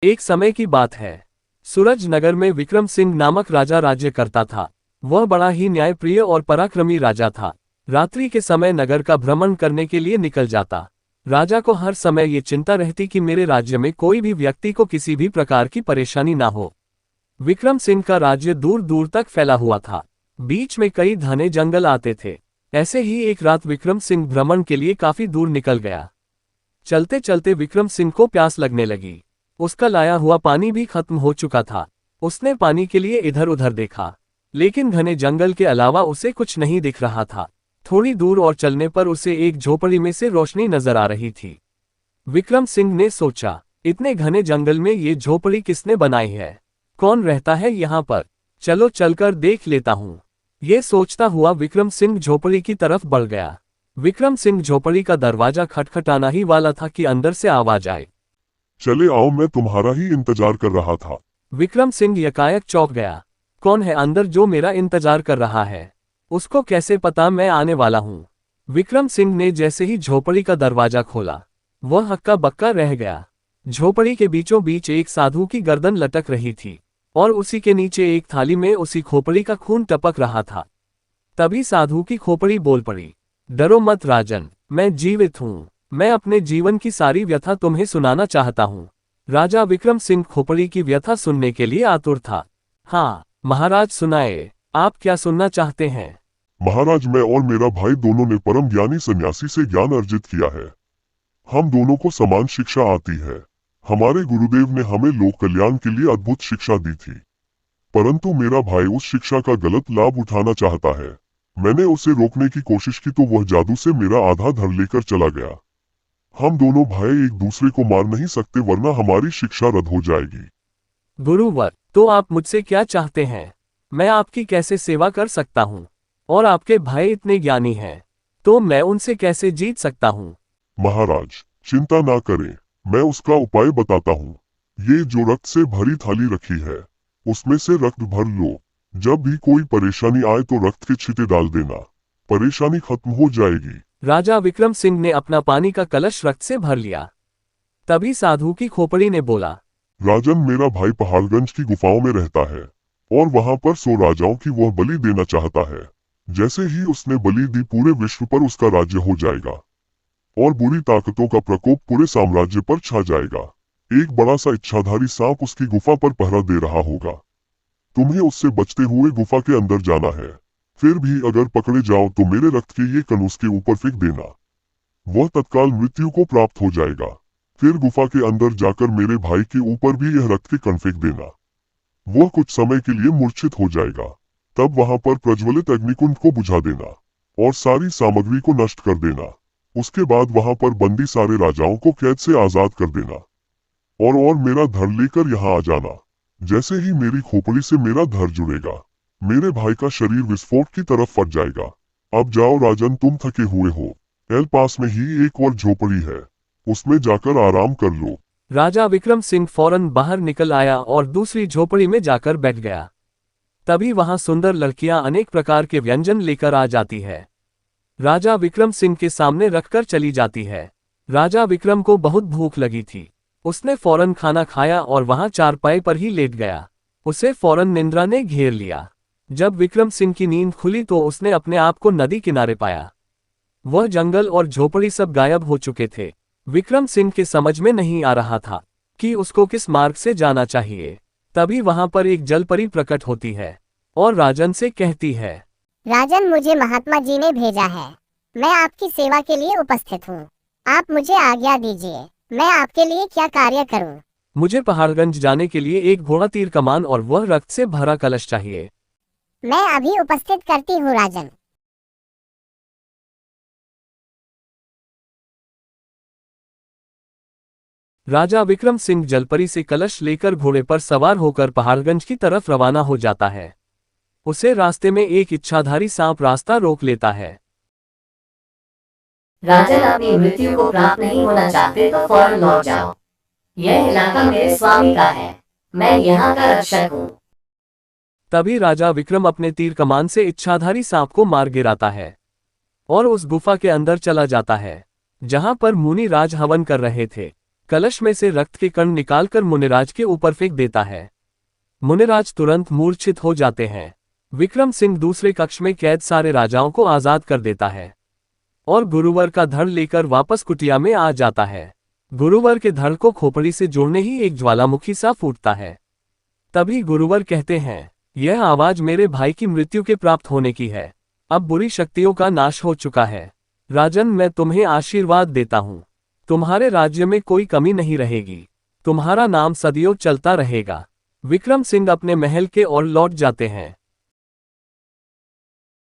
एक समय की बात है। सूरज नगर में विक्रम सिंह नामक राजा राज्य करता था। वह बड़ा ही न्यायप्रिय और पराक्रमी राजा था। रात्रि के समय नगर का भ्रमण करने के लिए निकल जाता। राजा को हर समय ये चिंता रहती कि मेरे राज्य में कोई भी व्यक्ति को किसी भी प्रकार की परेशानी ना हो। विक्रम सिंह का राज्य दूर दूर तक फैला हुआ था। बीच में कई घने जंगल आते थे। ऐसे ही एक रात विक्रम सिंह भ्रमण के लिए काफी दूर निकल गया। चलते चलते विक्रम सिंह को प्यास लगने लगी। उसका लाया हुआ पानी भी खत्म हो चुका था। उसने पानी के लिए इधर उधर देखा, लेकिन घने जंगल के अलावा उसे कुछ नहीं दिख रहा था। थोड़ी दूर और चलने पर उसे एक झोपड़ी में से रोशनी नजर आ रही थी। विक्रम सिंह ने सोचा, इतने घने जंगल में ये झोपड़ी किसने बनाई है? कौन रहता है यहाँ पर? चलो चलकर देख लेता हूँ। ये सोचता हुआ विक्रम सिंह झोपड़ी की तरफ बढ़ गया। विक्रम सिंह झोपड़ी का दरवाजा खटखटाना ही वाला था कि अंदर से आवाज आई, चले आओ, मैं तुम्हारा ही इंतजार कर रहा था। विक्रम सिंह यकायक चौंक गया। कौन है अंदर जो मेरा इंतजार कर रहा है? उसको कैसे पता मैं आने वाला हूँ? विक्रम सिंह ने जैसे ही झोपड़ी का दरवाजा खोला, वह हक्का बक्का रह गया। झोपड़ी के बीचों बीच एक साधु की गर्दन लटक रही थी और उसी के नीचे एक थाली में उसी खोपड़ी का खून टपक रहा था। तभी साधु की खोपड़ी बोल पड़ी, डरो मत राजन, मैं जीवित हूँ। मैं अपने जीवन की सारी व्यथा तुम्हें सुनाना चाहता हूँ। राजा विक्रम सिंह खोपड़ी की व्यथा सुनने के लिए आतुर था। हाँ महाराज, सुनाए, आप क्या सुनना चाहते हैं? महाराज, मैं और मेरा भाई दोनों ने परम ज्ञानी सन्यासी से ज्ञान अर्जित किया है। हम दोनों को समान शिक्षा आती है। हमारे गुरुदेव ने हमें लोक कल्याण के लिए अद्भुत शिक्षा दी थी, परंतु मेरा भाई उस शिक्षा का गलत लाभ उठाना चाहता है। मैंने उसे रोकने की कोशिश की तो वह जादू से मेरा आधा धन लेकर चला गया। हम दोनों भाई एक दूसरे को मार नहीं सकते, वरना हमारी शिक्षा रद्द हो जाएगी। गुरुवर, तो आप मुझसे क्या चाहते हैं? मैं आपकी कैसे सेवा कर सकता हूँ? और आपके भाई इतने ज्ञानी हैं, तो मैं उनसे कैसे जीत सकता हूँ? महाराज, चिंता ना करें, मैं उसका उपाय बताता हूँ। ये जो रक्त से भरी थाली रखी है, उसमें से रक्त भर लो। जब भी कोई परेशानी आए तो रक्त के छींटे डाल देना, परेशानी खत्म हो जाएगी। राजा विक्रम सिंह ने अपना पानी का कलश रक्त से भर लिया। तभी साधु की खोपड़ी ने बोला, राजन, मेरा भाई पहाड़गंज की गुफाओं में रहता है और वहां पर 100 राजाओं की वह बलि देना चाहता है। जैसे ही उसने बलि दी, पूरे विश्व पर उसका राज्य हो जाएगा और बुरी ताकतों का प्रकोप पूरे साम्राज्य पर छा जाएगा। एक बड़ा सा इच्छाधारी सांप उसकी गुफा पर पहरा दे रहा होगा। तुम्हें उससे बचते हुए गुफा के अंदर जाना है। फिर भी अगर पकड़े जाओ तो मेरे रक्त के ये कण उसके ऊपर फेंक देना। वह तत्काल मृत्यु को प्राप्त हो जाएगा। फिर गुफा के अंदर जाकर मेरे भाई के ऊपर भी यह रक्त के कण फेंक देना। वह कुछ समय के लिए मूर्छित हो जाएगा। तब वहां पर प्रज्वलित अग्निकुंड को बुझा देना और सारी सामग्री को नष्ट कर देना। उसके बाद वहां पर बंदी सारे राजाओं को कैद से आजाद कर देना और मेरा धड़ लेकर यहाँ आ जाना। जैसे ही मेरी खोपड़ी से मेरा धड़ जुड़ेगा, मेरे भाई का शरीर विस्फोट की तरफ फट जाएगा। अब जाओ राजन, तुम थके हुए हो। एल पास में ही एक और झोपड़ी है, उसमें जाकर आराम कर लो। राजा विक्रम सिंह फौरन बाहर निकल आया और दूसरी झोपड़ी में जाकर बैठ गया। तभी वहां सुंदर लड़कियां अनेक प्रकार के व्यंजन लेकर आ जाती है। राजा विक्रम सिंह के सामने रखकर चली जाती है। राजा विक्रम को बहुत भूख लगी थी। उसने फौरन खाना खाया और वहां चारपाई पर ही लेट गया। उसे फौरन निंद्रा ने घेर लिया। जब विक्रम सिंह की नींद खुली तो उसने अपने आप को नदी किनारे पाया। वह जंगल और झोपड़ी सब गायब हो चुके थे। विक्रम सिंह के समझ में नहीं आ रहा था कि उसको किस मार्ग से जाना चाहिए। तभी वहां पर एक जलपरी प्रकट होती है और राजन से कहती है, राजन, मुझे महात्मा जी ने भेजा है। मैं आपकी सेवा के लिए उपस्थित हूँ। आप मुझे आज्ञा दीजिए, मैं आपके लिए क्या कार्य करूँ? मुझे पहाड़गंज जाने के लिए एक घोड़ा, तीर कमान और वह रक्त से भरा कलश चाहिए। मैं अभी उपस्थित करती हूँ राजन। राजा विक्रम सिंह जलपरी से कलश लेकर घोड़े पर सवार होकर पहाड़गंज की तरफ रवाना हो जाता है। उसे रास्ते में एक इच्छाधारी सांप रास्ता रोक लेता है। राजन, अपनी मृत्यु को प्राप्त नहीं होना चाहते तो फौरन लौट जाओ। यह इलाका मेरे स्वामी का है, मैं यहाँ का रक्षक हूँ। तभी राजा विक्रम अपने तीर कमान से इच्छाधारी सांप को मार गिराता है और उस गुफा के अंदर चला जाता है, जहां पर मुनि राज हवन कर रहे थे। कलश में से रक्त के कण निकालकर मुनिराज के ऊपर फेंक देता है। मुनिराज तुरंत मूर्छित हो जाते हैं। विक्रम सिंह दूसरे कक्ष में कैद सारे राजाओं को आजाद कर देता है और गुरुवर का धड़ लेकर वापस कुटिया में आ जाता है। गुरुवर के धड़ को खोपड़ी से जोड़ने ही एक ज्वालामुखी सा फूटता है। तभी गुरुवर कहते हैं, यह आवाज मेरे भाई की मृत्यु के प्राप्त होने की है। अब बुरी शक्तियों का नाश हो चुका है। राजन, मैं तुम्हें आशीर्वाद देता हूँ। तुम्हारे राज्य में कोई कमी नहीं रहेगी। तुम्हारा नाम सदियों चलता रहेगा। विक्रम सिंह अपने महल के ओर लौट जाते हैं।